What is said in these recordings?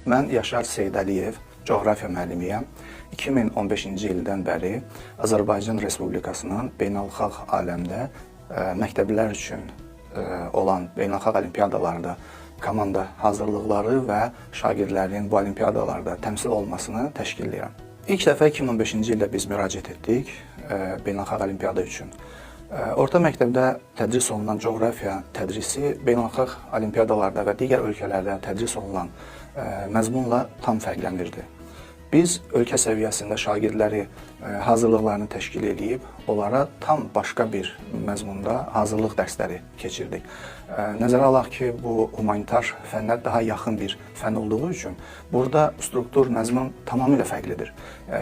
Mən Yaşar Seydəliyev, coğrafiya müəllimiyəm. 2015-ci ildən bəri Azərbaycan Respublikasının beynəlxalq aləmdə məktəblilər üçün olan beynəlxalq olimpiyadalarda komanda hazırlıqları və şagirdlərin bu olimpiyadalarda təmsil olmasını təşkil edirəm. İlk dəfə 2015-ci ildə biz müraciət etdik beynəlxalq olimpiyada üçün. Orta məktəbdə tədris olunan coğrafiya tədrisi beynəlxalq olimpiyadalarda və digər ölkələrdə tədris olunan məzmunla tam fərqlənirdi. Biz ölkə səviyyəsində şagirdləri hazırlıqlarını təşkil edib, onlara tam başqa bir məzmunda hazırlıq dərsləri keçirdik. Nəzərə alaq ki, bu humanitar fənlər daha yaxın bir fən olduğu üçün burada struktur, məzmun tamamilə fərqlidir.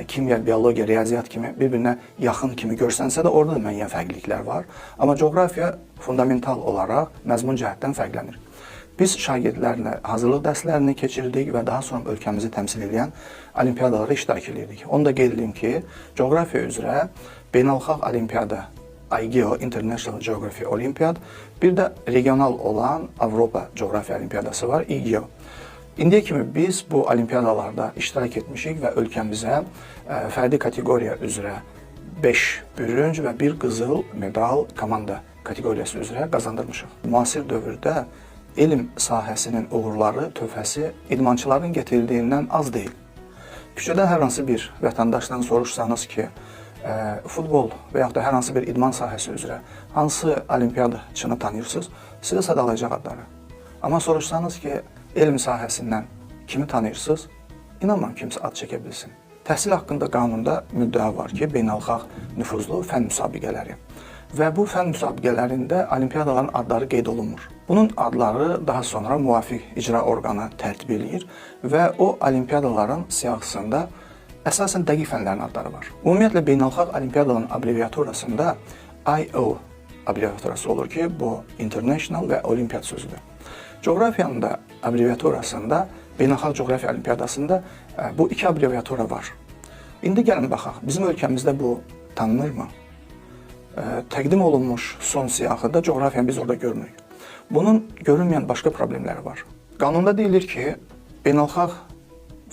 Kimya, biologiya, riyaziyyat kimi bir-birinə yaxın kimi görsənsə də orada da müəyyən fərqliliklər var. Amma coğrafiya fundamental olaraq məzmun cəhətdən fərqlənir. Biz şagirdlərlə hazırlıq dərslərini keçirdik və daha sonra ölkəmizi təmsil edən olimpiyadalara iştirak edirdik. Onu da qeyd edim ki, coğrafiya üzrə beynəlxalq olimpiyada IGEO, International Geography Olympiad, bir də regional olan Avropa coğrafiya olimpiyadası var, IGEO. İndiyə kimi biz bu olimpiyadalarda iştirak etmişik və ölkəmizə fərdi kateqoriya üzrə 5 bürünc və 1 qızıl medal komanda kateqoriyası üzrə qazandırmışıq. Müasir dövrdə elm sahəsinin uğurları, töhfəsi idmançıların getirdiyindən az deyil. Küçədən hər hansı bir vətəndaşdan soruşsanız ki, futbol və yaxud da hər hansı bir idman sahəsi üzrə hansı olimpiyadaçını tanıyırsınız, sizə sadalayacaq adları. Amma soruşsanız ki, elm sahəsindən kimi tanıyırsınız, inanmam kimsə ad çəkə bilsin. Təhsil haqqında qanunda müddəa var ki, beynəlxalq nüfuzlu fən müsabiqələri. Və bu fən müsabiqələrində olimpiyadaların adları qeyd olunmur. Bunun adları daha sonra müvafiq icra orqanı tərtib edir və o olimpiyadaların siyahısında əsasən dəqiq fənlərin adları var. Ümumiyyətlə, beynəlxalq olimpiyadaların abreviaturasında IO abreviaturası olur ki, bu International və Olimpiyat sözüdür. Coğrafiyanın da abreviaturasında, beynəlxalq coğrafiya olimpiyadasında bu iki abreviatura var. İndi gəlin baxaq, bizim ölkəmizdə bu tanınırmı? Təqdim olunmuş son siyahıda coğrafiyanı biz orada görmürük. Bunun görünməyən başqa problemləri var. Qanunda deyilir ki, beynəlxalq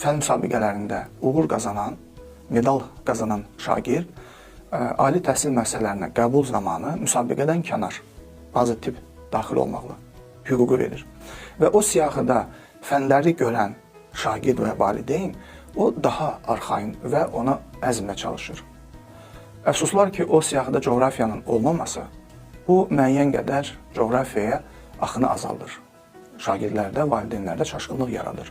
fən müsabiqələrində uğur qazanan, medal qazanan şagird ali təhsil müəssisələrinə qəbul zamanı müsabiqədən kənar, pozitiv daxil olmaqla hüququ verir. Və o siyahıda fənləri görən şagird və valideyn o daha arxain və ona əzmlə çalışır. Əfsuslar ki, o siyahıda coğrafiyanın olmaması bu müəyyən qədər coğrafiyaya axını azaldır. Şagirdlərdə, valideynlərdə çaşqınlıq yaradır.